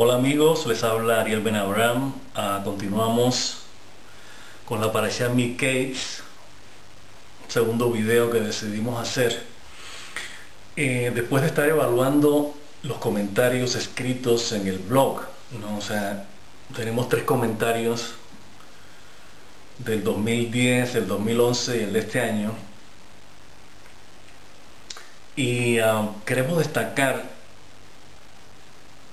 Hola amigos, les habla Ariel Ben Abraham. Continuamos con la parashá Miketz, segundo video que decidimos hacer. Después de estar evaluando los comentarios escritos en el blog, ¿no? O sea, tenemos 3 comentarios del 2010, el 2011 y el de este año. Y queremos destacar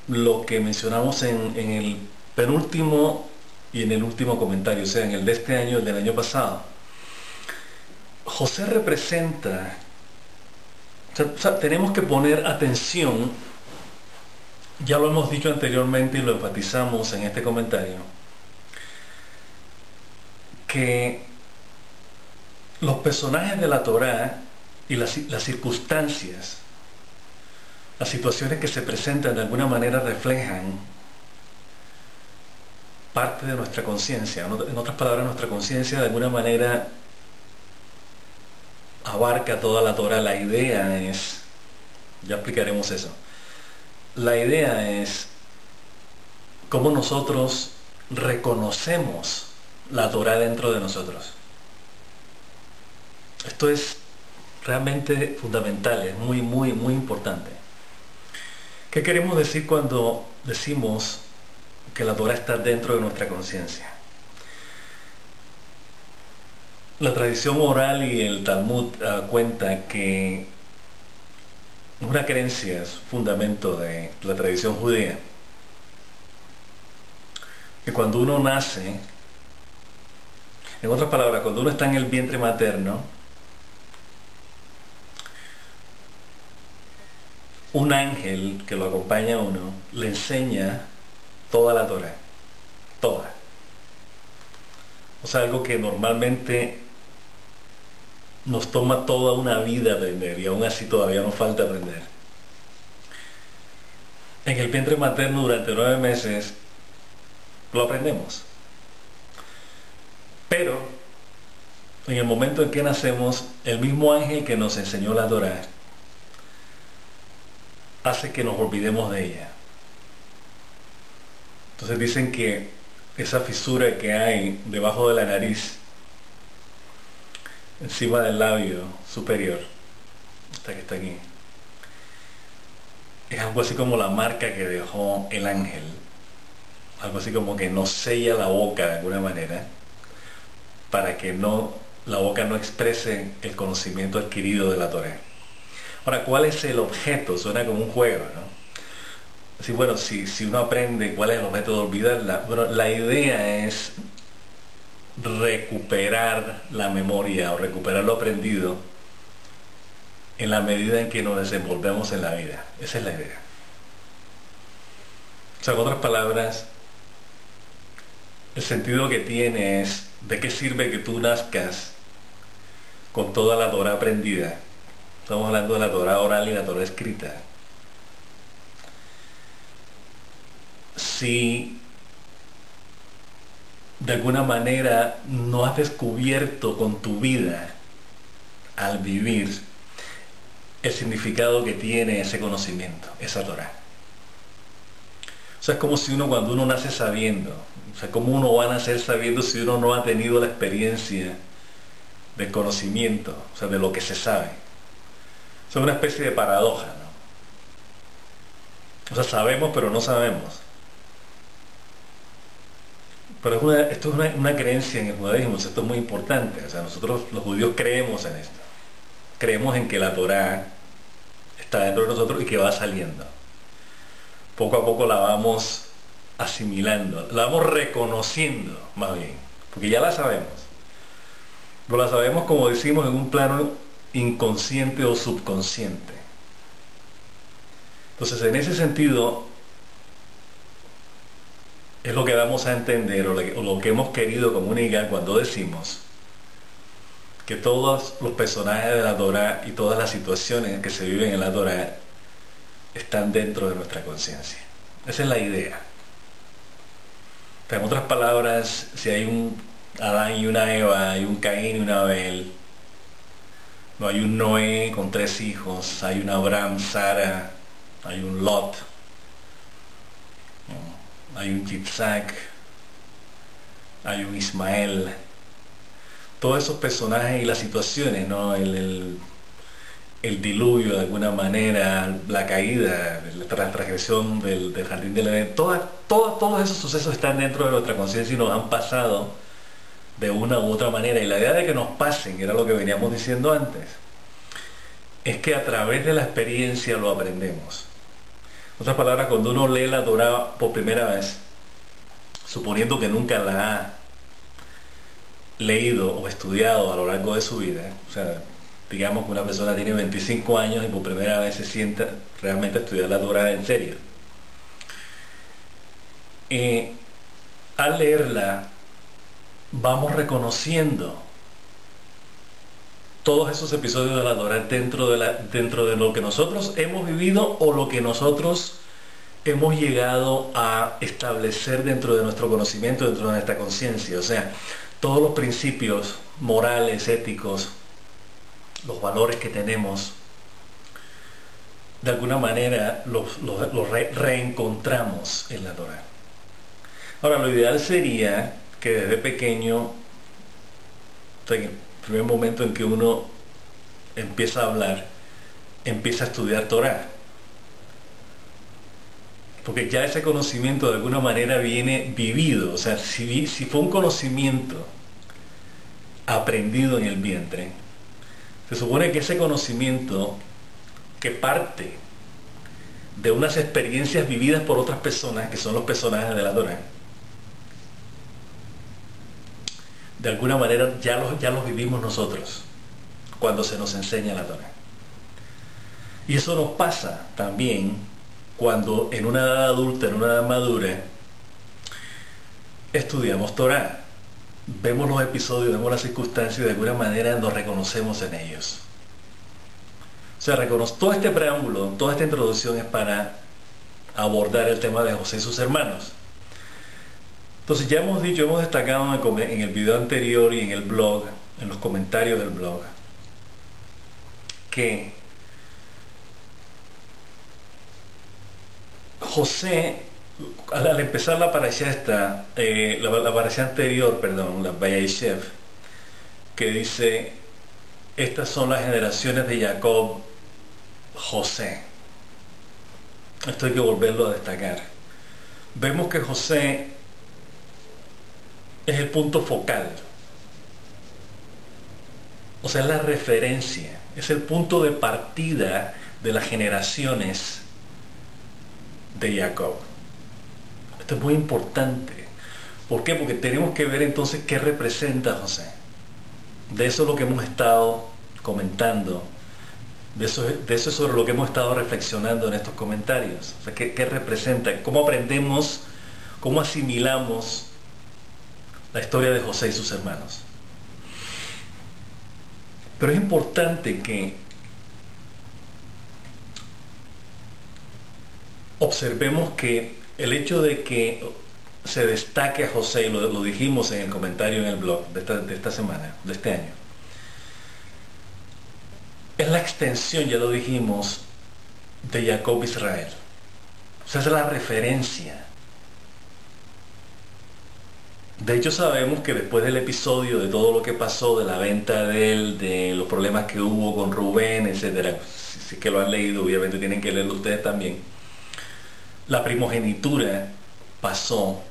lo que mencionamos en el penúltimo y en el último comentario, o sea, en el de este año y el del año pasado. José representa, o sea, tenemos que poner atención, ya lo hemos dicho anteriormente y lo enfatizamos en este comentario, que los personajes de la Torá y las circunstancias, las situaciones que se presentan de alguna manera reflejan parte de nuestra conciencia. En otras palabras, nuestra conciencia de alguna manera abarca toda la Torá. La idea es, ya explicaremos eso, la idea es cómo nosotros reconocemos la Torá dentro de nosotros. Esto es realmente fundamental, es muy importante. ¿Qué queremos decir cuando decimos que la Torá está dentro de nuestra conciencia? La tradición oral y el Talmud cuenta que una creencia es fundamento de la tradición judía, que cuando uno nace, en otras palabras, cuando uno está en el vientre materno, un ángel que lo acompaña a uno le enseña toda la Torá, toda. O sea, algo que normalmente nos toma toda una vida aprender, y aún así todavía nos falta aprender. En el vientre materno durante 9 meses lo aprendemos. Pero en el momento en que nacemos, el mismo ángel que nos enseñó la Torá hace que nos olvidemos de ella. Entonces dicen que esa fisura que hay debajo de la nariz, encima del labio superior, esta que está aquí, es algo así como la marca que dejó el ángel, algo así como que nos sella la boca de alguna manera, para que la boca no exprese el conocimiento adquirido de la Torá. Ahora, ¿cuál es el objeto? Suena como un juego, ¿no? Así, bueno, si uno aprende cuál es el objeto de olvidarla, bueno, la idea es recuperar la memoria o recuperar lo aprendido en la medida en que nos desenvolvemos en la vida. Esa es la idea. O sea, en otras palabras, el sentido que tiene es: ¿de qué sirve que tú nazcas con toda la Torá aprendida? Estamos hablando de la Torá oral y la Torá escrita. Si de alguna manera no has descubierto con tu vida, al vivir, el significado que tiene ese conocimiento, esa Torá. O sea, es como si cuando uno nace sabiendo, o sea, ¿cómo uno va a nacer sabiendo si uno no ha tenido la experiencia del conocimiento, o sea, de lo que se sabe? O sea, una especie de paradoja, ¿no? O sea, sabemos pero no sabemos. Pero esto es una creencia en el judaísmo, esto es muy importante. O sea, nosotros los judíos creemos en esto. Creemos en que la Torá está dentro de nosotros y que va saliendo. Poco a poco la vamos asimilando, la vamos reconociendo más bien, porque ya la sabemos. Pero la sabemos, como decimos, en un plano inconsciente o subconsciente. Entonces, en ese sentido, es lo que damos a entender, o lo que hemos querido comunicar cuando decimos que todos los personajes de la Torá y todas las situaciones que se viven en la Torá están dentro de nuestra conciencia. Esa es la idea. En otras palabras, si hay un Adán y una Eva, hay un Caín y un Abel, no hay un Noé con 3 hijos, hay un Abraham, Sara, hay un Lot, hay un Yitzhak, hay un Ismael, todos esos personajes y las situaciones, ¿no? El diluvio de alguna manera, la caída, la transgresión del jardín del Edén, todos esos sucesos están dentro de nuestra conciencia y nos han pasado de una u otra manera. Y la idea de que nos pasen, que era lo que veníamos diciendo antes, es que a través de la experiencia lo aprendemos. En otras palabras, cuando uno lee la Torá por primera vez, suponiendo que nunca la ha leído o estudiado a lo largo de su vida, o sea, digamos que una persona tiene 25 años y por primera vez se sienta realmente a estudiar la Torá en serio. Al leerla, vamos reconociendo todos esos episodios de la Torá dentro de lo que nosotros hemos vivido o lo que nosotros hemos llegado a establecer dentro de nuestro conocimiento, dentro de nuestra conciencia. O sea, todos los principios morales, éticos, los valores que tenemos, de alguna manera los reencontramos en la Torá. Ahora, lo ideal sería que desde pequeño, en el primer momento en que uno empieza a hablar, empieza a estudiar Torá. Porque ya ese conocimiento de alguna manera viene vivido. O sea, si fue un conocimiento aprendido en el vientre, se supone que ese conocimiento que parte de unas experiencias vividas por otras personas, que son los personajes de la Torá, de alguna manera ya los vivimos nosotros cuando se nos enseña la Torá. Y eso nos pasa también cuando en una edad adulta, en una edad madura, estudiamos Torá. Vemos los episodios, vemos las circunstancias y de alguna manera nos reconocemos en ellos. O sea, todo este preámbulo, toda esta introducción es para abordar el tema de José y sus hermanos. Entonces ya hemos dicho, hemos destacado en el video anterior y en el blog, en los comentarios del blog, que José, al empezar la parashá la parashá anterior, perdón, la Vayeshev, que dice, estas son las generaciones de Jacob, José. Esto hay que volverlo a destacar. Vemos que José es el punto focal, o sea, es la referencia, es el punto de partida de las generaciones de Jacob. Esto es muy importante. ¿Por qué? Porque tenemos que ver entonces qué representa José. De eso es lo que hemos estado comentando, de eso es sobre lo que hemos estado reflexionando en estos comentarios. O sea, ¿qué representa? ¿Cómo aprendemos, cómo asimilamos la historia de José y sus hermanos? Pero es importante que observemos que el hecho de que se destaque a José, y lo dijimos en el comentario en el blog de esta semana, de este año, es la extensión, ya lo dijimos, de Jacob Israel. O sea, es la referencia. De hecho, sabemos que después del episodio, de todo lo que pasó, de la venta de él, de los problemas que hubo con Rubén, etcétera, si es que lo han leído, obviamente tienen que leerlo ustedes también, la primogenitura pasó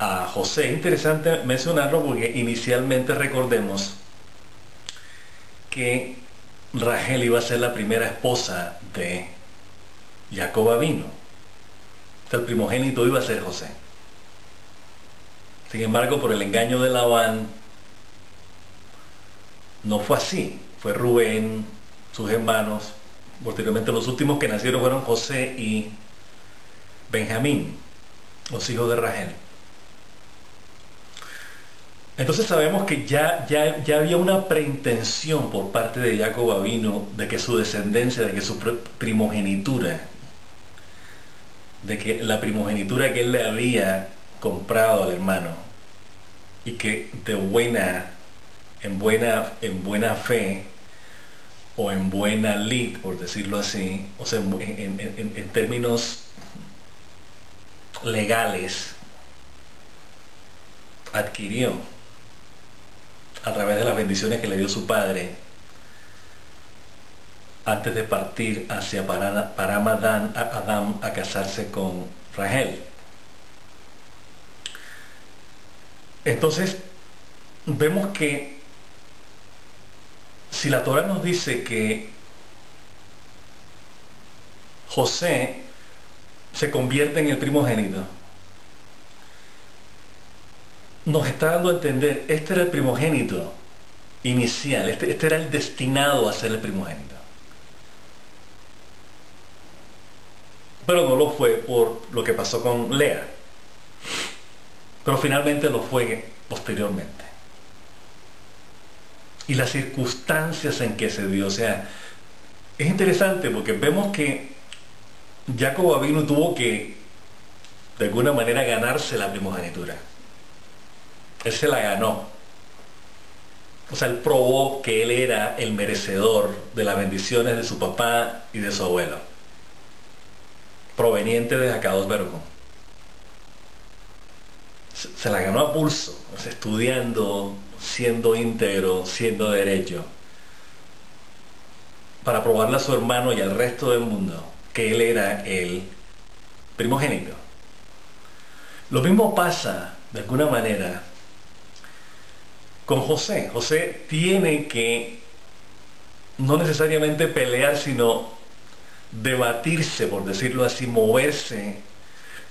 a José. Es interesante mencionarlo porque inicialmente recordemos que Rachel iba a ser la primera esposa de Jacob Avino. El primogénito iba a ser José. Sin embargo, por el engaño de Labán, no fue así. Fue Rubén, sus hermanos. Posteriormente los últimos que nacieron fueron José y Benjamín, los hijos de Rachel. Entonces sabemos que ya había una preintención por parte de Jacob Avino de que su descendencia, de que su primogenitura, de que la primogenitura que él le había comprado al hermano y que en buena fe o en buena lid, por decirlo así, o sea, en términos legales adquirió a través de las bendiciones que le dio su padre antes de partir hacia Param Adam a casarse con Rachel. Entonces vemos que si la Torá nos dice que José se convierte en el primogénito, nos está dando a entender, este era el primogénito inicial, este era el destinado a ser el primogénito. Pero no lo fue por lo que pasó con Lea, pero finalmente lo fue posteriormente. Y las circunstancias en que se dio, o sea, es interesante porque vemos que Jacob Avinu tuvo que de alguna manera ganarse la primogenitura. Él se la ganó. O sea, él probó que él era el merecedor de las bendiciones de su papá y de su abuelo, proveniente de Akados Bergo. Se la ganó a pulso, o sea, estudiando, siendo íntegro, siendo derecho, para probarle a su hermano y al resto del mundo que él era el primogénito. Lo mismo pasa, de alguna manera, con José. José tiene que no necesariamente pelear, sino debatirse, por decirlo así, moverse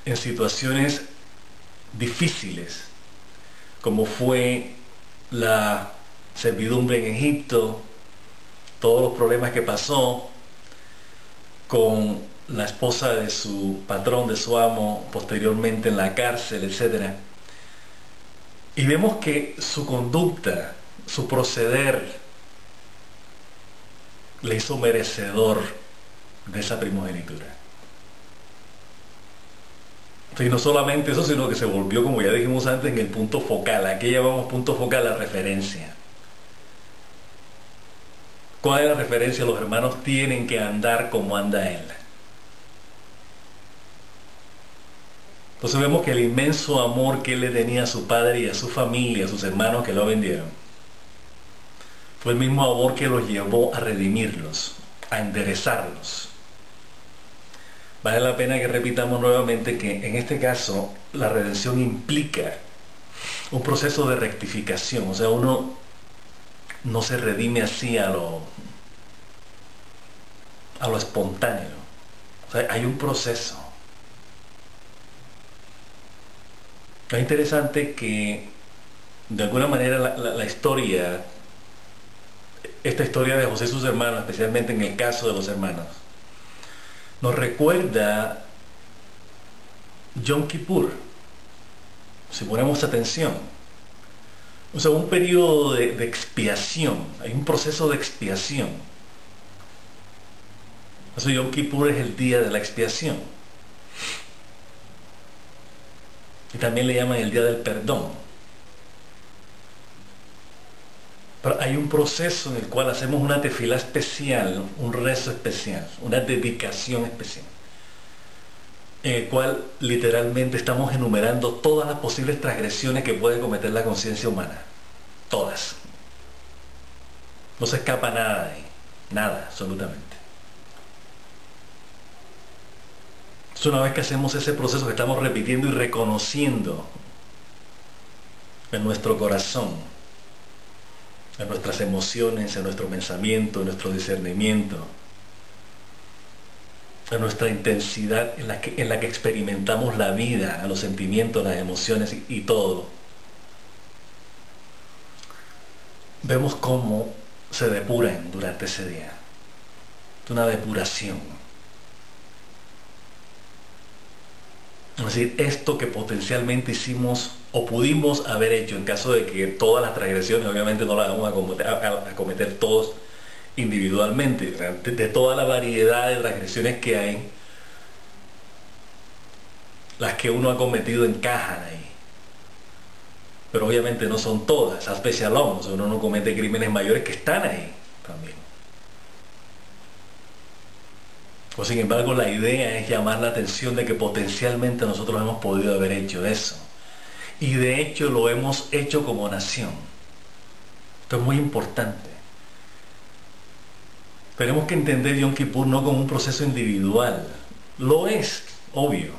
en situaciones difíciles, como fue la servidumbre en Egipto, todos los problemas que pasó con la esposa de su patrón, de su amo, posteriormente en la cárcel, etc. Y vemos que su conducta, su proceder, le hizo merecedor de esa primogenitura. Y no solamente eso, sino que se volvió, como ya dijimos antes, en el punto focal. Aquí llamamos punto focal la referencia. ¿Cuál es la referencia? Los hermanos tienen que andar como anda él. Entonces vemos que el inmenso amor que él le tenía a su padre y a su familia, a sus hermanos que lo vendieron, fue el mismo amor que los llevó a redimirlos, a enderezarlos. Vale la pena que repitamos nuevamente que en este caso la redención implica un proceso de rectificación. O sea, uno no se redime así a lo espontáneo. O sea, hay un proceso. Es interesante que de alguna manera la historia, esta historia de José y sus hermanos, especialmente en el caso de los hermanos, nos recuerda Yom Kippur, si ponemos atención. O sea, un periodo de expiación, hay un proceso de expiación. O sea, Yom Kippur es el día de la expiación. Y también le llaman el día del perdón. Pero hay un proceso en el cual hacemos una tefilá especial, un rezo especial, una dedicación especial, en el cual literalmente estamos enumerando todas las posibles transgresiones que puede cometer la conciencia humana. Todas. No se escapa nada de ahí. Nada, absolutamente. Entonces, una vez que hacemos ese proceso que estamos repitiendo y reconociendo en nuestro corazón, en nuestras emociones, en nuestro pensamiento, en nuestro discernimiento, en nuestra intensidad en la que experimentamos la vida, los sentimientos, las emociones y todo, vemos cómo se depuran durante ese día. Es una depuración. Es decir, esto que potencialmente hicimos o pudimos haber hecho, en caso de que todas las transgresiones, obviamente no las vamos a cometer todos individualmente, de toda la variedad de transgresiones que hay, las que uno ha cometido encajan ahí. Pero obviamente no son todas, especial o sea, uno no comete crímenes mayores que están ahí también. O sin embargo, la idea es llamar la atención de que potencialmente nosotros hemos podido haber hecho eso. Y de hecho lo hemos hecho como nación. Esto es muy importante. Tenemos que entender Yom Kippur no como un proceso individual. Lo es, obvio.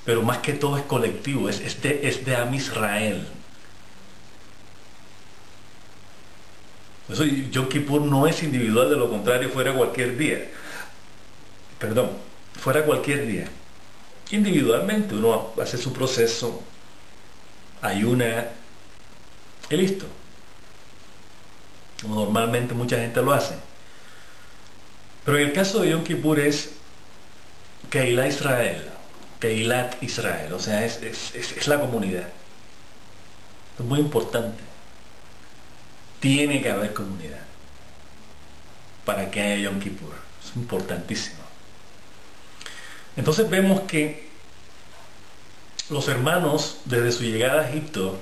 Pero más que todo es colectivo, es de Am Israel. Eso, Yom Kippur no es individual, de lo contrario fuera cualquier día. Perdón, fuera cualquier día. Individualmente uno hace su proceso, ayuna y listo. Como normalmente mucha gente lo hace. Pero en el caso de Yom Kippur es Keilat Israel, Keilat Israel, o sea, es la comunidad. Es muy importante. Tiene que haber comunidad para que haya Yom Kippur. Es importantísimo. Entonces vemos que los hermanos, desde su llegada a Egipto,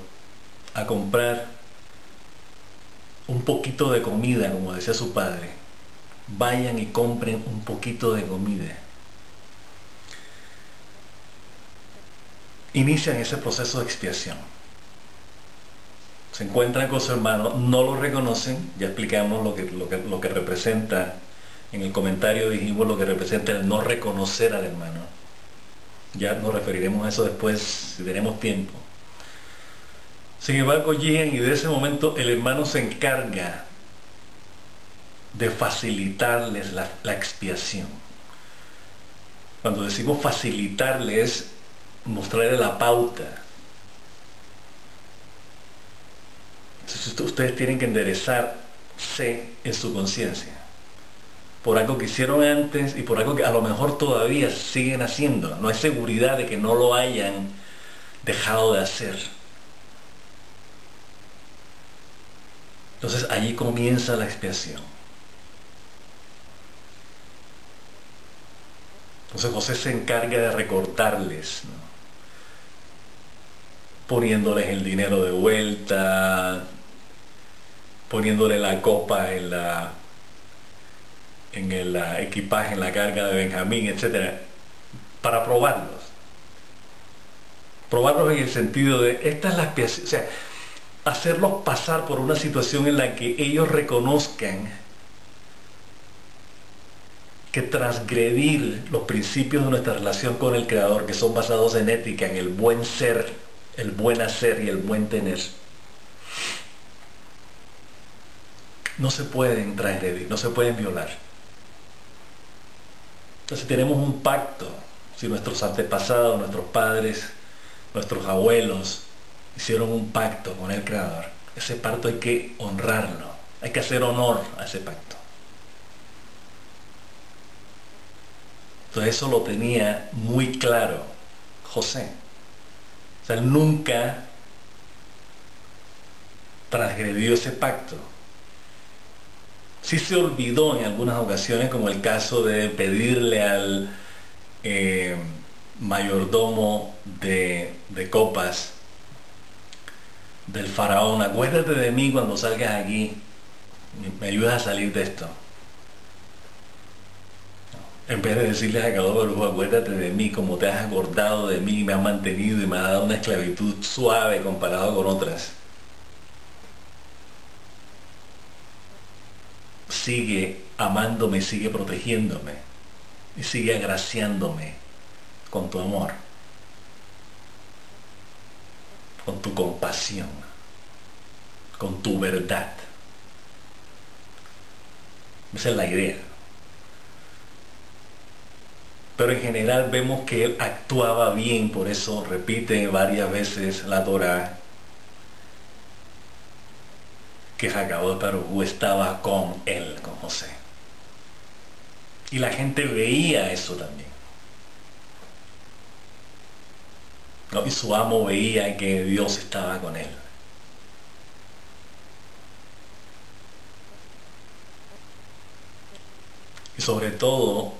a comprar un poquito de comida, como decía su padre, vayan y compren un poquito de comida. Inician ese proceso de expiación. Se encuentran con su hermano, no lo reconocen, ya explicamos lo que representa, en el comentario dijimos lo que representa el no reconocer al hermano. Ya nos referiremos a eso después si tenemos tiempo. Sin embargo, llegan y de ese momento el hermano se encarga de facilitarles la expiación. Cuando decimos facilitarles, mostrarles la pauta. Entonces ustedes tienen que enderezarse en su conciencia por algo que hicieron antes y por algo que a lo mejor todavía siguen haciendo. No hay seguridad de que no lo hayan dejado de hacer. Entonces allí comienza la expiación. Entonces José se encarga de recortarles, ¿no? Poniéndoles el dinero de vuelta, poniéndole la copa en el equipaje, en la carga de Benjamín, etc. Para probarlos. Probarlos en el sentido de, esta es la expiación, o sea, hacerlos pasar por una situación en la que ellos reconozcan que transgredir los principios de nuestra relación con el Creador, que son basados en ética, en el buen ser, el buen hacer y el buen tener, no se pueden transgredir, no se pueden violar. Entonces tenemos un pacto. Si nuestros antepasados, nuestros padres, nuestros abuelos hicieron un pacto con el Creador, ese pacto hay que honrarlo, hay que hacer honor a ese pacto. Entonces eso lo tenía muy claro José. O sea, él nunca transgredió ese pacto. Sí se olvidó en algunas ocasiones, como el caso de pedirle al mayordomo de copas del faraón, acuérdate de mí cuando salgas aquí, me ayudas a salir de esto. En vez de decirle a Kadosh Baruj Hu, acuérdate de mí, como te has acordado de mí, me has mantenido y me has dado una esclavitud suave comparado con otras. Sigue amándome, sigue protegiéndome y sigue agraciándome con tu amor, con tu compasión, con tu verdad. Esa es la idea. Pero en general vemos que él actuaba bien, por eso repite varias veces la Torá que Kadosh Baruj Hu estaba con él, con José. Y la gente veía eso también, ¿no? Y su amo veía que Dios estaba con él. Y sobre todo,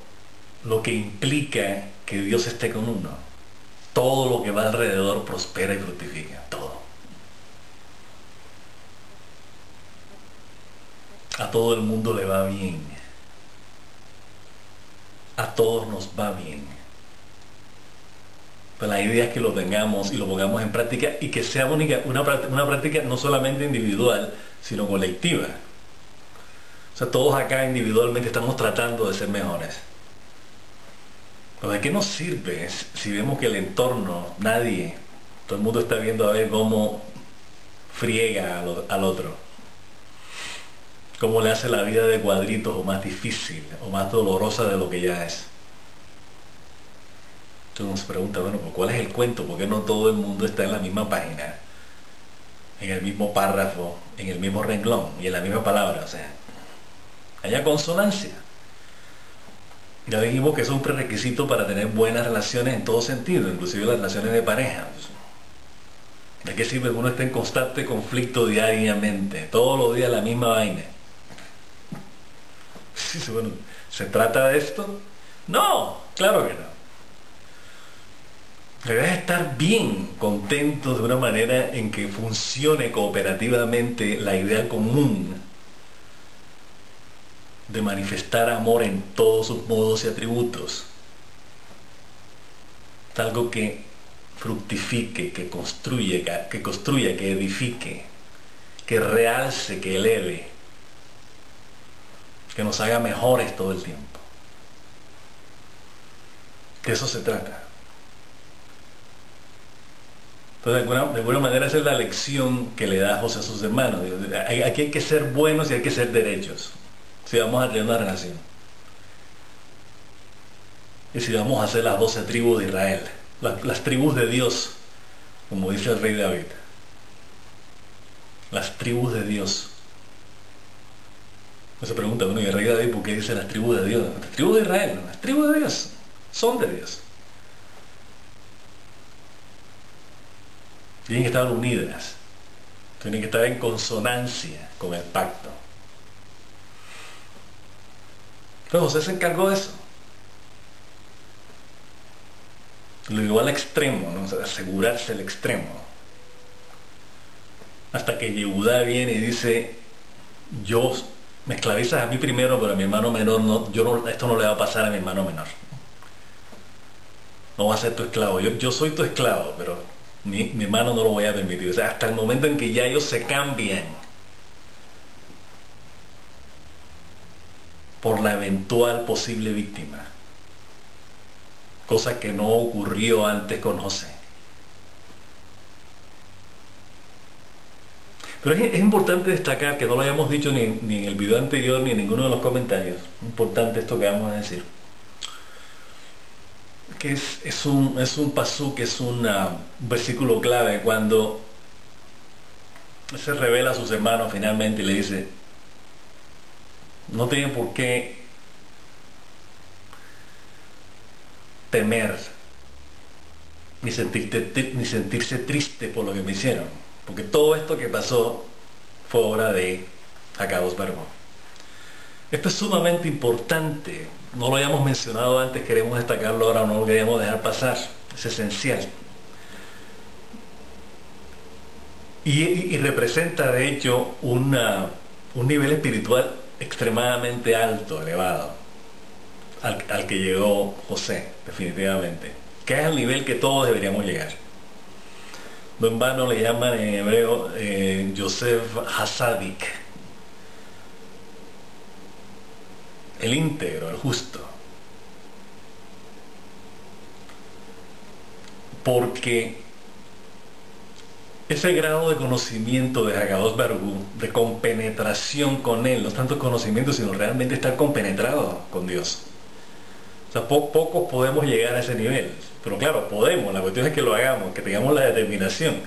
lo que implica que Dios esté con uno. Todo lo que va alrededor prospera y fructifica, todo. A todo el mundo le va bien. a todos nos va bien. Pero la idea es que lo tengamos y lo pongamos en práctica y que sea una práctica no solamente individual, sino colectiva. O sea, todos acá individualmente estamos tratando de ser mejores. Pero ¿de qué nos sirve si vemos que el entorno, nadie, todo el mundo está viendo a ver cómo friega al otro? Cómo le hace la vida de cuadritos o más difícil o más dolorosa de lo que ya es. Entonces uno se pregunta, bueno, pues ¿cuál es el cuento? ¿Por qué no todo el mundo está en la misma página? En el mismo párrafo, en el mismo renglón y en la misma palabra. O sea, haya consonancia. Ya dijimos que eso es un prerequisito para tener buenas relaciones en todo sentido, inclusive las relaciones de pareja. ¿De qué sirve que uno esté en constante conflicto diariamente? Todos los días la misma vaina. Sí, bueno, ¿se trata de esto? No, claro que no. Debes estar bien contento de una manera en que funcione cooperativamente la idea común de manifestar amor en todos sus modos y atributos. Es algo que fructifique, que construya, que edifique, que realce, que eleve, que nos haga mejores todo el tiempo. De eso se trata. Entonces, de alguna manera esa es la lección que le da José a sus hermanos. Aquí hay que ser buenos y hay que ser derechos si vamos a tener una relación. Y si vamos a ser las 12 tribus de Israel, las tribus de Dios, como dice el rey David. Las tribus de Dios. Uno se pregunta, bueno, ¿y el rey David por qué dice las tribus de Dios? Las tribus de Israel, las tribus de Dios, son de Dios. Tienen que estar unidas, tienen que estar en consonancia con el pacto. Entonces José se encargó de eso. Lo llevó al extremo, ¿no? O sea, asegurarse el extremo. Hasta que Yehudá viene y dice, me esclavizas a mí primero, pero a mi hermano menor no, esto no le va a pasar a mi hermano menor. No va a ser tu esclavo. Yo soy tu esclavo, pero mi hermano no lo voy a permitir. O sea, hasta el momento en que ya ellos se cambian por la eventual posible víctima. Cosa que no ocurrió antes con José. Pero es importante destacar, que no lo hayamos dicho ni en el video anterior ni en ninguno de los comentarios, importante esto que vamos a decir, que es un pasuk, es un versículo clave cuando se revela a sus hermanos finalmente y le dice, no tienen por qué temer ni sentirse triste por lo que me hicieron, porque todo esto que pasó fue obra de Akados Barbo. Esto es sumamente importante, no lo habíamos mencionado antes, queremos destacarlo ahora, no lo queríamos dejar pasar, es esencial. Y representa de hecho un nivel espiritual extremadamente alto, elevado, al que llegó José, definitivamente, que es el nivel que todos deberíamos llegar. No en vano le llaman en hebreo Yosef Hasadik, el íntegro, el justo, porque ese grado de conocimiento de Hakadosh Baruj Hu, de compenetración con él, no tanto conocimiento sino realmente estar compenetrado con Dios. O sea, pocos podemos llegar a ese nivel, pero claro, podemos, la cuestión es que lo hagamos, que tengamos la determinación.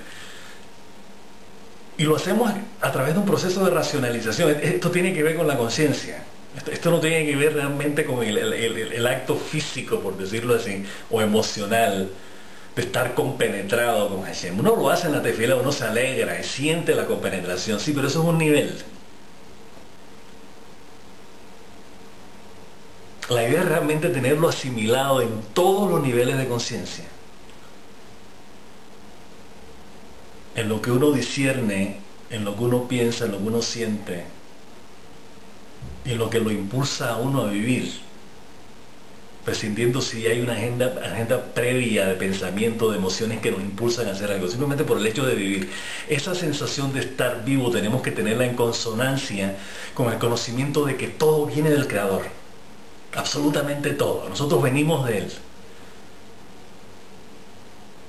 Y lo hacemos a través de un proceso de racionalización. Esto tiene que ver con la conciencia. Esto no tiene que ver realmente con el acto físico, por decirlo así, o emocional, de estar compenetrado con Hashem. Uno lo hace en la tefila, uno se alegra y siente la compenetración, sí, pero eso es un nivel. La idea es realmente tenerlo asimilado en todos los niveles de conciencia. En lo que uno discierne, en lo que uno piensa, en lo que uno siente, y en lo que lo impulsa a uno a vivir. prescindiendo si hay una agenda previa de pensamiento, de emociones que nos impulsan a hacer algo, simplemente por el hecho de vivir. Esa sensación de estar vivo tenemos que tenerla en consonancia con el conocimiento de que todo viene del Creador, absolutamente todo. Nosotros venimos de Él,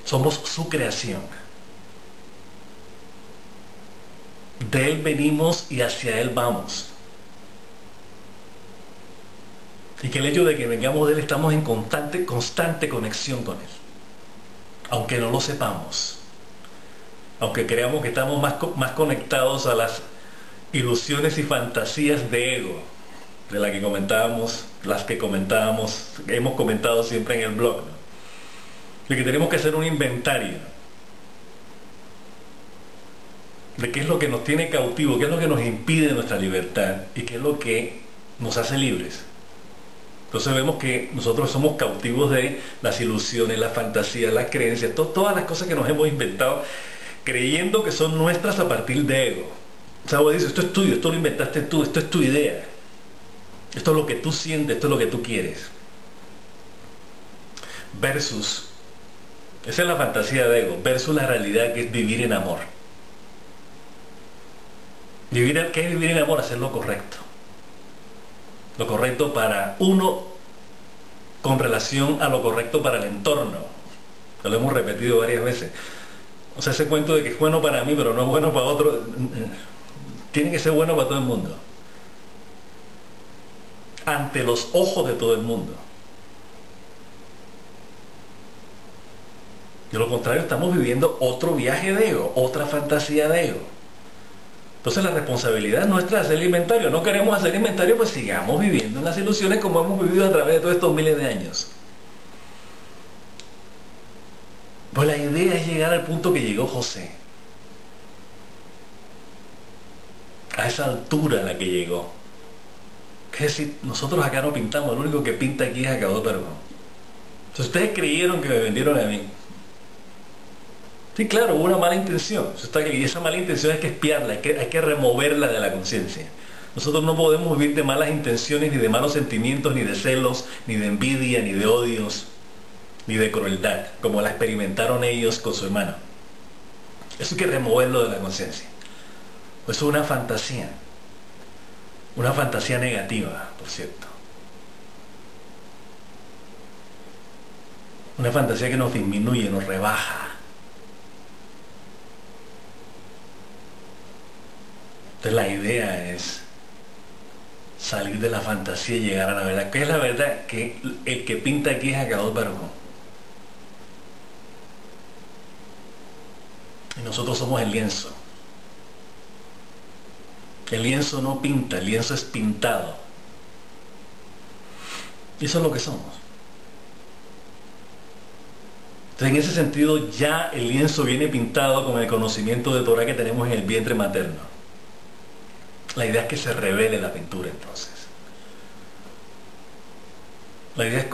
somos su creación. De Él venimos y hacia Él vamos. Y que el hecho de que vengamos de Él, estamos en constante conexión con Él. Aunque no lo sepamos. Aunque creamos que estamos más conectados a las ilusiones y fantasías de ego, de las que comentábamos, hemos comentado siempre en el blog, ¿no? De que tenemos que hacer un inventario de qué es lo que nos tiene cautivo, qué es lo que nos impide nuestra libertad y qué es lo que nos hace libres. Entonces vemos que nosotros somos cautivos de las ilusiones, las fantasías, las creencias, todas las cosas que nos hemos inventado creyendo que son nuestras a partir de ego. O sea, vos dices, esto es tuyo, esto lo inventaste tú, esto es tu idea. Esto es lo que tú sientes, esto es lo que tú quieres. Versus, esa es la fantasía de ego, versus la realidad que es vivir en amor. ¿Qué es vivir en amor? Hacer lo correcto. Lo correcto para uno con relación a lo correcto para el entorno. Lo hemos repetido varias veces. O sea, ese cuento de que es bueno para mí, pero no es bueno para otro, tiene que ser bueno para todo el mundo. Ante los ojos de todo el mundo. De lo contrario, estamos viviendo otro viaje de ego, otra fantasía de ego. Entonces la responsabilidad nuestra es hacer inventario. No queremos hacer inventario, pues sigamos viviendo en las ilusiones como hemos vivido a través de todos estos miles de años. Pues la idea es llegar al punto que llegó José. A esa altura a la que llegó. Es decir, nosotros acá no pintamos, lo único que pinta aquí es Acabó Perú. Entonces ustedes creyeron que me vendieron a mí. Sí, claro, hubo una mala intención. Y esa mala intención hay que espiarla, hay que removerla de la conciencia. Nosotros no podemos vivir de malas intenciones, ni de malos sentimientos, ni de celos, ni de envidia, ni de odios, ni de crueldad, como la experimentaron ellos con su hermano. Eso hay que removerlo de la conciencia. Eso es una fantasía negativa, por cierto. Una fantasía que nos disminuye, nos rebaja. Entonces la idea es salir de la fantasía y llegar a la verdad. ¿Qué es la verdad? Que el que pinta aquí es Acabó Perú. Y nosotros somos el lienzo. El lienzo no pinta, el lienzo es pintado. Y eso es lo que somos. Entonces en ese sentido ya el lienzo viene pintado con el conocimiento de Torah que tenemos en el vientre materno. La idea es que se revele la pintura entonces. La idea es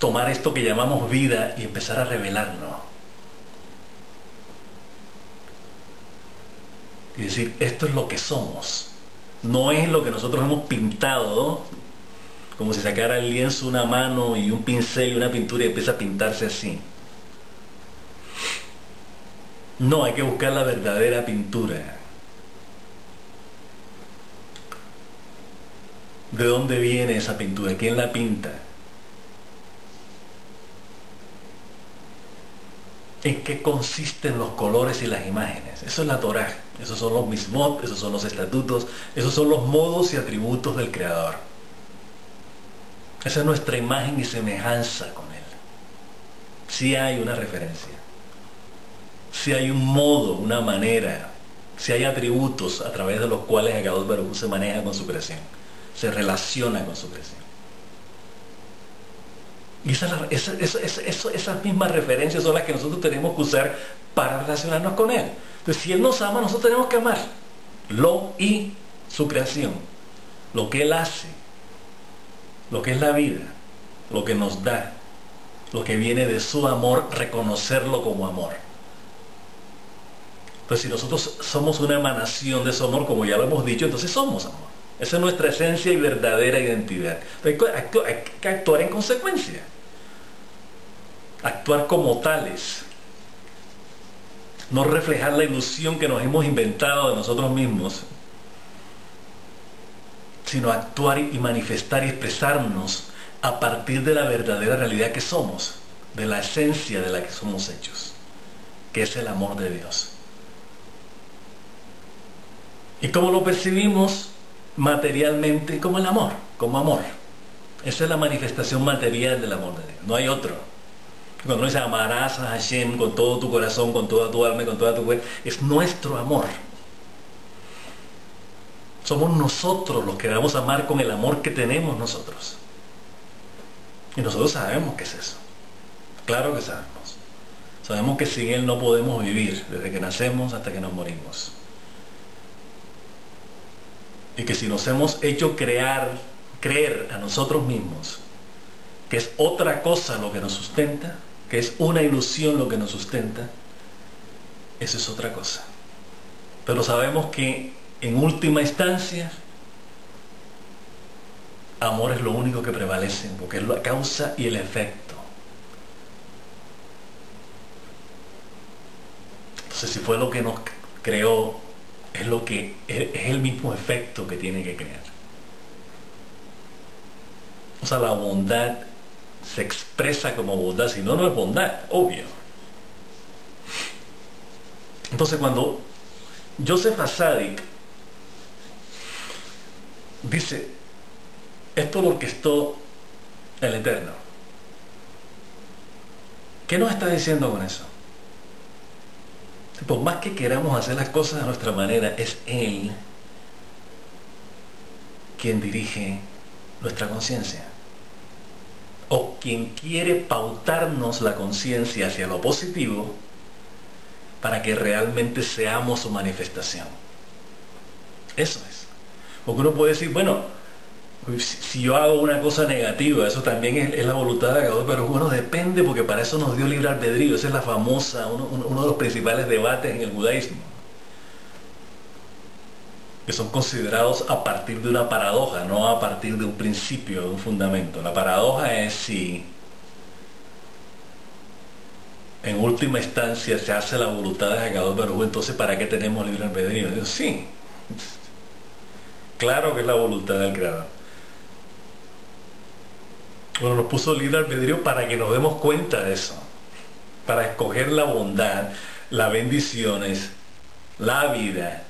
tomar esto que llamamos vida y empezar a revelarnos. Y decir, esto es lo que somos. No es lo que nosotros hemos pintado, como si sacara el lienzo una mano y un pincel y una pintura y empieza a pintarse así. No, hay que buscar la verdadera pintura. ¿De dónde viene esa pintura? ¿Quién la pinta? ¿En qué consisten los colores y las imágenes? Eso es la Torah. Esos son los mismot, esos son los estatutos, esos son los modos y atributos del Creador. Esa es nuestra imagen y semejanza con Él. Sí hay una referencia. Sí hay un modo, una manera. Sí hay atributos a través de los cuales Acabó Perú se maneja con su creación. Se relaciona con su creación. Y esas mismas referencias son las que nosotros tenemos que usar para relacionarnos con Él. Entonces, si Él nos ama, nosotros tenemos que amarlo y su creación, lo que Él hace, lo que es la vida, lo que nos da, lo que viene de su amor, reconocerlo como amor. Entonces, si nosotros somos una emanación de su amor, como ya lo hemos dicho, entonces somos amor. Esa es nuestra esencia y verdadera identidad. Hay que actuar en consecuencia. Actuar como tales. No reflejar la ilusión que nos hemos inventado de nosotros mismos, sino actuar y manifestar y expresarnos a partir de la verdadera realidad que somos, de la esencia de la que somos hechos, que es el amor de Dios. ¿Y cómo lo percibimos? Materialmente, como el amor, como amor. Esa es la manifestación material del amor de Dios, no hay otro. Cuando uno dice amarás a Hashem con todo tu corazón, con toda tu alma y con toda tu cuerpo, es nuestro amor. Somos nosotros los que debemos amar con el amor que tenemos nosotros. Y nosotros sabemos qué es eso. Claro que sabemos. Sabemos que sin Él no podemos vivir desde que nacemos hasta que nos morimos. Y que si nos hemos hecho creer a nosotros mismos que es otra cosa lo que nos sustenta, que es una ilusión lo que nos sustenta, eso es otra cosa. Pero sabemos que en última instancia, amor es lo único que prevalece, porque es la causa y el efecto. Entonces, si fue lo que nos creó, es el mismo efecto que tiene que crear. O sea, la bondad se expresa como bondad, si no, no es bondad, obvio. Entonces, cuando Joseph Hasadik dice, esto lo orquestó el Eterno, ¿qué nos está diciendo con eso? Por más que queramos hacer las cosas a nuestra manera, es Él quien dirige nuestra conciencia, o quien quiere pautarnos la conciencia hacia lo positivo para que realmente seamos su manifestación. Eso es. Porque uno puede decir, bueno, si yo hago una cosa negativa, eso también es la voluntad de Dios, pero bueno, depende, porque para eso nos dio libre albedrío. Esa es la famosa, uno de los principales debates en el judaísmo, que son considerados a partir de una paradoja, no a partir de un principio, de un fundamento. La paradoja es si en última instancia se hace la voluntad de Hakadosh Baruj Hu, entonces ¿para qué tenemos libre albedrío? Digo, sí, claro que es la voluntad del Creador. Bueno, nos puso libre albedrío para que nos demos cuenta de eso, para escoger la bondad, las bendiciones, la vida,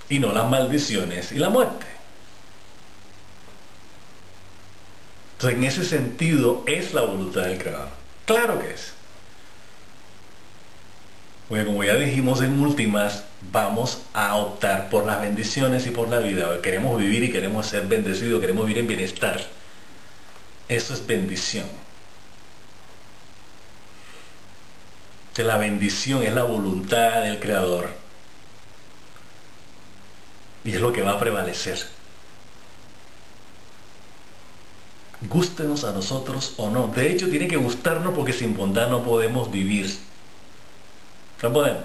y no las maldiciones y la muerte. Entonces, en ese sentido, es la voluntad del Creador. Claro que es. Porque como ya dijimos en últimas, vamos a optar por las bendiciones y por la vida. Queremos vivir y queremos ser bendecidos, queremos vivir en bienestar. Eso es bendición. Que la bendición es la voluntad del Creador. Y es lo que va a prevalecer. Gústenos a nosotros o no. De hecho, tiene que gustarnos porque sin bondad no podemos vivir. No podemos.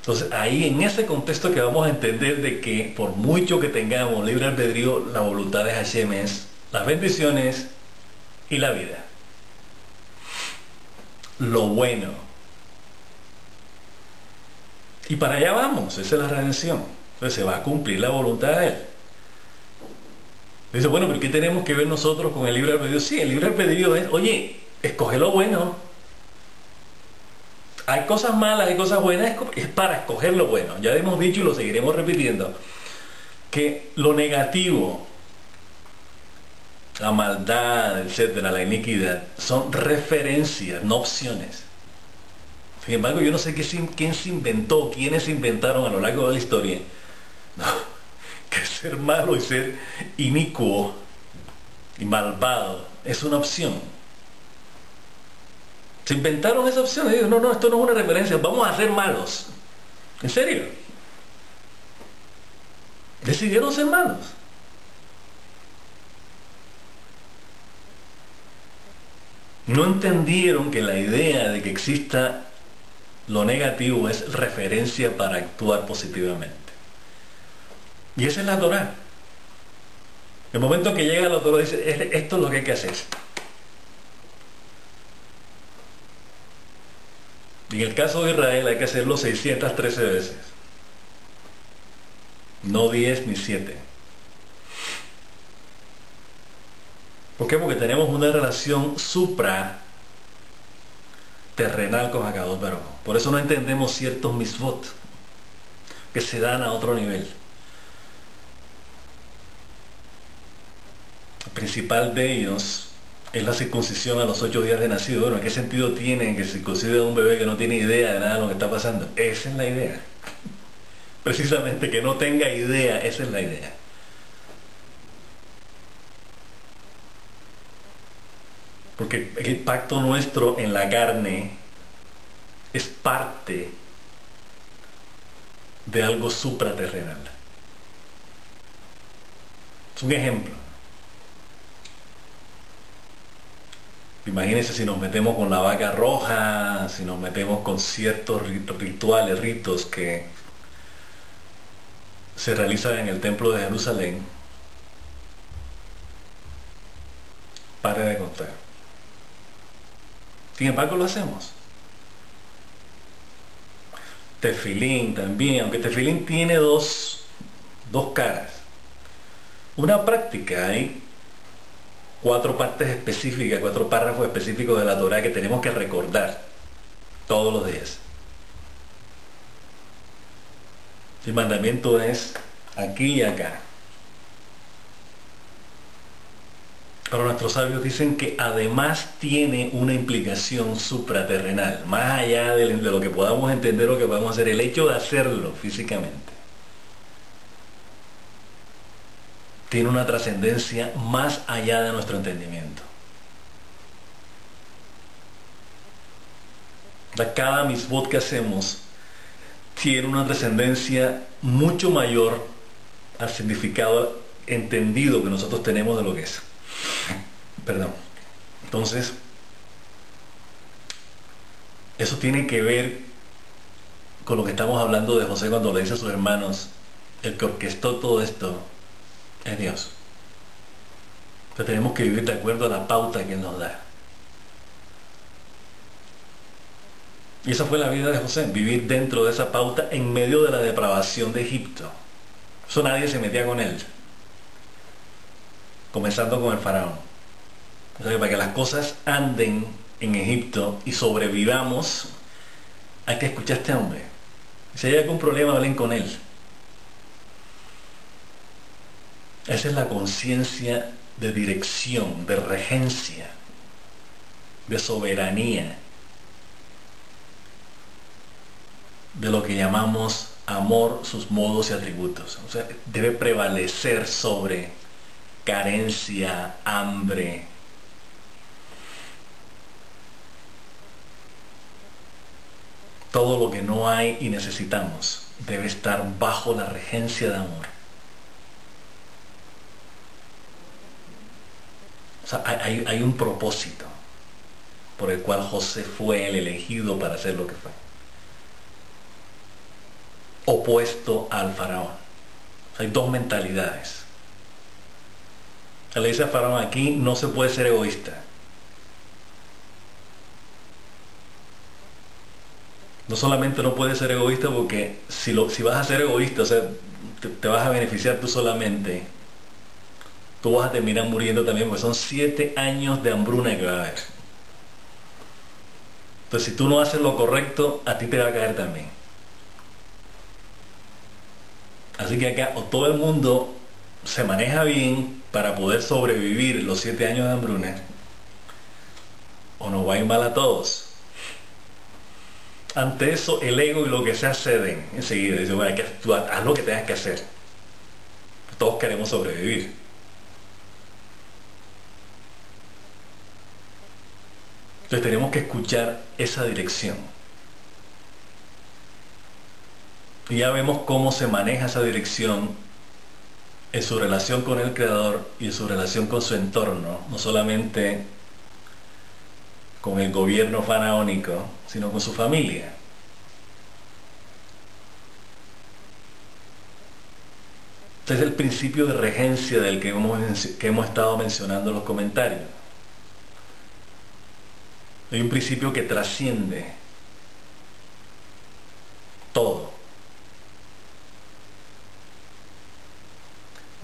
Entonces, ahí en ese contexto que vamos a entender de que por mucho que tengamos libre albedrío, la voluntad de Hashem es las bendiciones y la vida. Lo bueno. Y para allá vamos, esa es la redención. Entonces se va a cumplir la voluntad de Él. Dice, bueno, pero ¿qué tenemos que ver nosotros con el libre albedrío? Sí, el libre albedrío es, oye, escoge lo bueno. Hay cosas malas, hay cosas buenas, es para escoger lo bueno. Ya hemos dicho y lo seguiremos repitiendo, que lo negativo, la maldad, etcétera, la iniquidad, son referencias, no opciones. Sin embargo, yo no sé quién se inventó, quiénes se inventaron a lo largo de la historia, no, que ser malo y ser inicuo y malvado es una opción. Se inventaron esa opción y dijeron, no, esto no es una referencia, vamos a ser malos. ¿En serio? Decidieron ser malos. No entendieron que la idea de que exista Lo negativo es referencia para actuar positivamente. Y esa es la Torá. El momento que llega la Torá dice, esto es lo que hay que hacer. Y en el caso de Israel hay que hacerlo 613 veces. No 10 ni 7. ¿Por qué? Porque tenemos una relación terrenal con Akadosh Baruj Hu. Por eso no entendemos ciertos misvot que se dan a otro nivel. El principal de ellos es la circuncisión a los 8 días de nacido. Bueno, ¿qué sentido tiene que circuncide a un bebé que no tiene idea de nada de lo que está pasando? Esa es la idea. Precisamente que no tenga idea, esa es la idea. Porque el pacto nuestro en la carne es parte de algo supraterrenal. Es un ejemplo. Imagínense si nos metemos con la vaca roja, si nos metemos con ciertos rituales, ritos que se realizan en el templo de Jerusalén. Pare de contar. Sin embargo, lo hacemos. Tefilín también, aunque Tefilín tiene dos caras. Una práctica, hay 4 partes específicas, 4 párrafos específicos de la Torá que tenemos que recordar todos los días. El mandamiento es aquí y acá. Pero nuestros sabios dicen que además tiene una implicación supraterrenal, más allá de lo que podamos entender o que podamos hacer, el hecho de hacerlo físicamente. Tiene una trascendencia más allá de nuestro entendimiento. Cada misbot que hacemos tiene una trascendencia mucho mayor al significado entendido que nosotros tenemos de lo que es. Perdón. Entonces, eso tiene que ver con lo que estamos hablando de José cuando le dice a sus hermanos, el que orquestó todo esto es Dios. Entonces tenemos que vivir de acuerdo a la pauta que Él nos da. Y esa fue la vida de José, vivir dentro de esa pauta en medio de la depravación de Egipto. Eso nadie se metía con él. Comenzando con el faraón. O sea que para que las cosas anden en Egipto y sobrevivamos, hay que escuchar a este hombre. Si hay algún problema, hablen con él. Esa es la conciencia de dirección, de regencia, de soberanía, de lo que llamamos amor, sus modos y atributos. O sea, debe prevalecer sobre carencia, hambre. Todo lo que no hay y necesitamos debe estar bajo la regencia de amor. O sea, hay un propósito por el cual José fue el elegido para hacer lo que fue. Opuesto al faraón. O sea, hay 2 mentalidades. Le dice a faraón, aquí no se puede ser egoísta. No solamente no puedes ser egoísta porque si vas a ser egoísta, o sea, te vas a beneficiar tú solamente, tú vas a terminar muriendo también, porque son 7 años de hambruna que va a haber. Entonces, si tú no haces lo correcto, a ti te va a caer también. Así que acá o todo el mundo se maneja bien para poder sobrevivir los 7 años de hambruna, o nos va a ir mal a todos. Ante eso, el ego y lo que sea ceden enseguida. Dicen, bueno, tú haz lo que tengas que hacer. Todos queremos sobrevivir. Entonces tenemos que escuchar esa dirección. Y ya vemos cómo se maneja esa dirección en su relación con el Creador y en su relación con su entorno, no solamente con el gobierno faraónico, sino con su familia. Este es el principio de regencia del que hemos estado mencionando en los comentarios. Hay un principio que trasciende todo.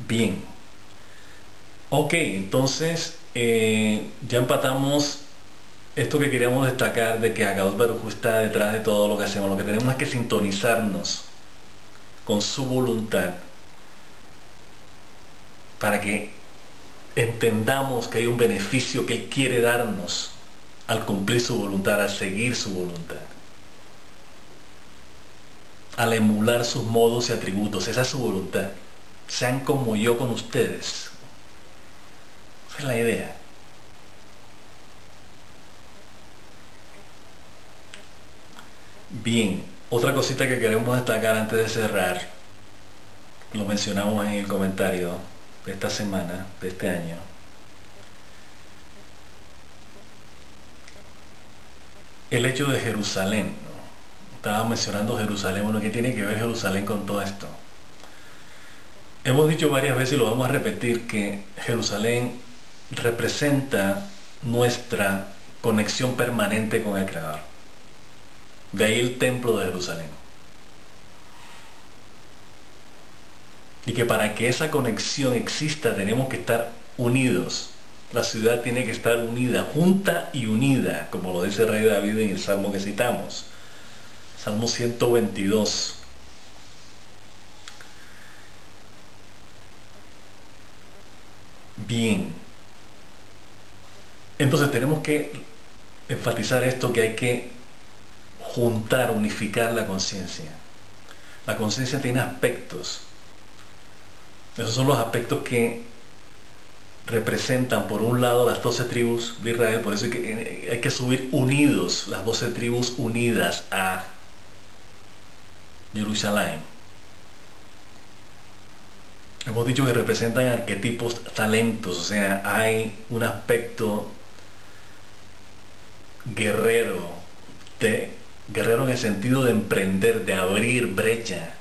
Bien. Ok, entonces ya empatamos esto que queríamos destacar de que Akadosh Baruj Hu está detrás de todo lo que hacemos. Lo que tenemos es que sintonizarnos con su voluntad para que entendamos que hay un beneficio que Él quiere darnos al cumplir su voluntad, al seguir su voluntad, al emular sus modos y atributos. Esa es su voluntad. Sean como yo con ustedes. Esa es la idea. Bien, otra cosita que queremos destacar antes de cerrar, lo mencionamos en el comentario de esta semana, de este año. El hecho de Jerusalén, ¿no? Estaba mencionando Jerusalén. Bueno, ¿qué tiene que ver Jerusalén con todo esto? Hemos dicho varias veces y lo vamos a repetir que Jerusalén representa nuestra conexión permanente con el Creador. De ahí el templo de Jerusalén. Y que para que esa conexión exista tenemos que estar unidos. La ciudad tiene que estar unida, junta y unida, como lo dice el rey David en el Salmo que citamos. Salmo 122. Bien. Entonces tenemos que enfatizar esto, que hay que juntar, unificar la conciencia. La conciencia tiene aspectos. Esos son los aspectos que representan por un lado las 12 tribus de Israel. Por eso hay que subir unidos, las 12 tribus unidas a Jerusalén. Hemos dicho que representan arquetipos, talentos, o sea, hay un aspecto guerrero, guerrero en el sentido de emprender, de abrir brecha,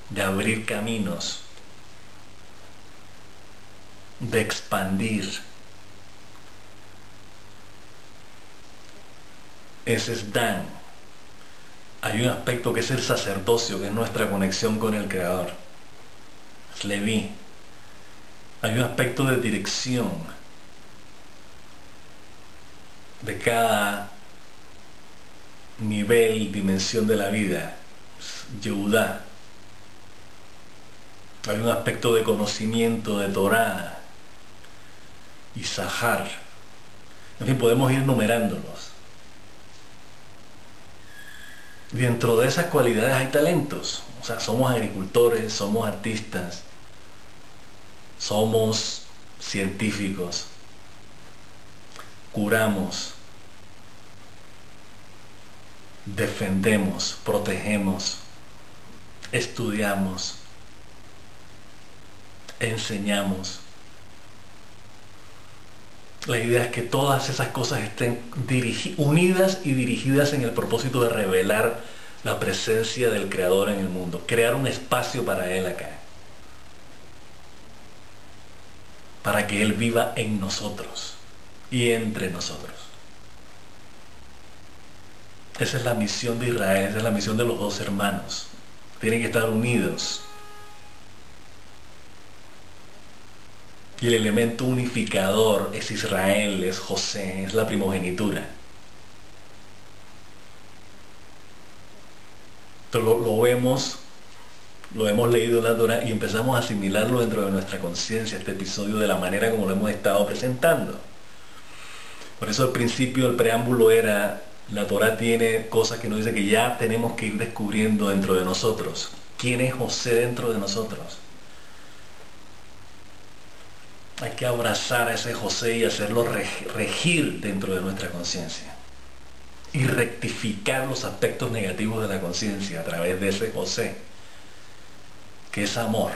de abrir caminos, de expandir. Ese es Dan. Hay un aspecto que es el sacerdocio, que es nuestra conexión con el Creador. Es Leví. Hay un aspecto de dirección de cada nivel, dimensión de la vida. Es Yehudá. Hay un aspecto de conocimiento, de Torah, Isahar. En fin, podemos ir numerándolos. Dentro de esas cualidades hay talentos. O sea, somos agricultores, somos artistas, somos científicos, curamos, defendemos, protegemos, estudiamos, enseñamos. La idea es que todas esas cosas estén unidas y dirigidas en el propósito de revelar la presencia del Creador en el mundo, crear un espacio para Él acá, para que Él viva en nosotros y entre nosotros. Esa es la misión de Israel, esa es la misión de los dos hermanos. Tienen que estar unidos. Y el elemento unificador es Israel, es José, es la primogenitura. Entonces lo hemos leído en la Torah y empezamos a asimilarlo dentro de nuestra conciencia, este episodio, de la manera como lo hemos estado presentando. Por eso al principio el preámbulo era, la Torah tiene cosas que nos dice que ya tenemos que ir descubriendo dentro de nosotros. ¿Quién es José dentro de nosotros? Hay que abrazar a ese José y hacerlo regir dentro de nuestra conciencia. Y rectificar los aspectos negativos de la conciencia a través de ese José, que es amor.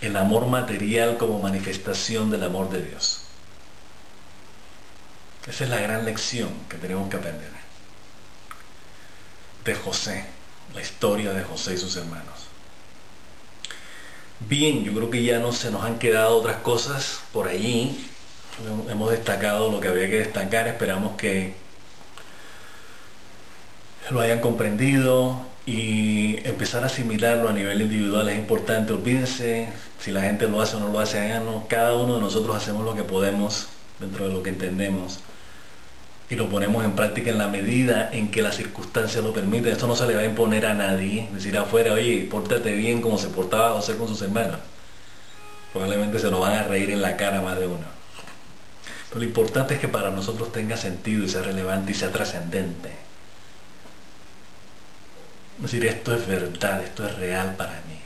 El amor material como manifestación del amor de Dios. Esa es la gran lección que tenemos que aprender de José, la historia de José y sus hermanos. Bien, yo creo que ya no se nos han quedado otras cosas por allí. Hemos destacado lo que había que destacar. Esperamos que lo hayan comprendido y empezar a asimilarlo a nivel individual es importante. Olvídense si la gente lo hace o no lo hace, háganlo. Cada uno de nosotros hacemos lo que podemos dentro de lo que entendemos y lo ponemos en práctica en la medida en que las circunstancias lo permiten. Esto no se le va a imponer a nadie, decir afuera, oye, pórtate bien como se portaba José con sus hermanos. Probablemente se nos van a reír en la cara más de uno. Pero lo importante es que para nosotros tenga sentido y sea relevante y sea trascendente. Es decir, esto es verdad, esto es real para mí.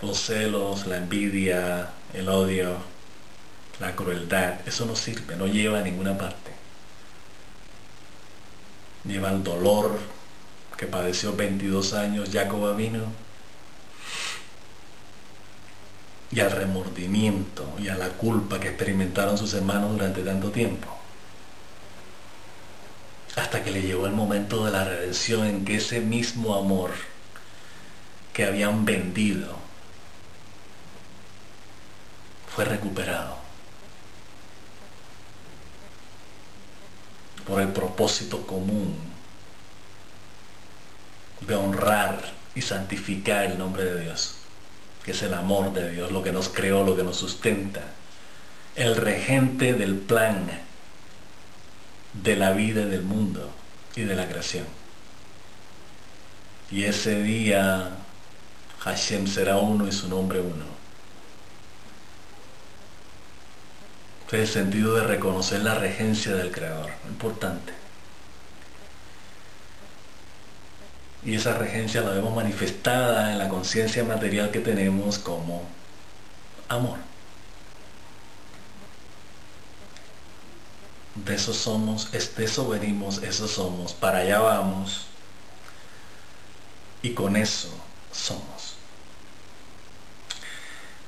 Los celos, la envidia, el odio, la crueldad, eso no sirve, no lleva a ninguna parte. Lleva al dolor que padeció 22 años Jacob vino y al remordimiento y a la culpa que experimentaron sus hermanos durante tanto tiempo. Hasta que le llegó el momento de la redención en que ese mismo amor que habían vendido fue recuperado por el propósito común de honrar y santificar el nombre de Dios, que es el amor de Dios, lo que nos creó, lo que nos sustenta, el regente del plan de la vida y del mundo y de la creación. Y ese día Hashem será uno y su nombre uno. Es el sentido de reconocer la regencia del Creador, importante. Y esa regencia la vemos manifestada en la conciencia material que tenemos como amor. De eso somos, de eso venimos, eso somos, para allá vamos y con eso somos.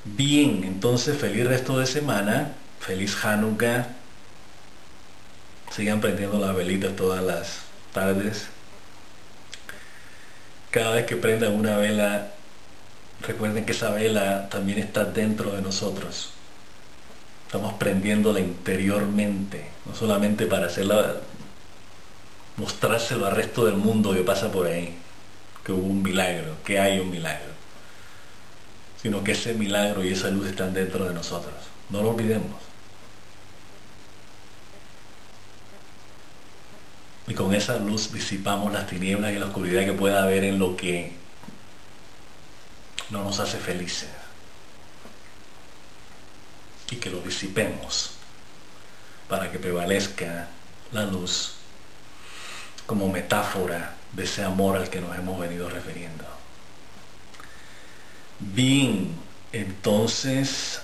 Bien, entonces feliz resto de semana, feliz Hanukkah, sigan prendiendo las velitas todas las tardes. Cada vez que prendan una vela, recuerden que esa vela también está dentro de nosotros. Estamos prendiéndola interiormente, no solamente para hacerla, mostrárselo al resto del mundo que pasa por ahí, que hubo un milagro, que hay un milagro, sino que ese milagro y esa luz están dentro de nosotros. No lo olvidemos. Y con esa luz disipamos las tinieblas y la oscuridad que pueda haber en lo que no nos hace felices. Y que lo disipemos para que prevalezca la luz como metáfora de ese amor al que nos hemos venido refiriendo. Bien, entonces,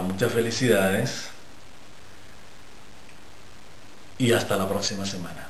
muchas felicidades y hasta la próxima semana.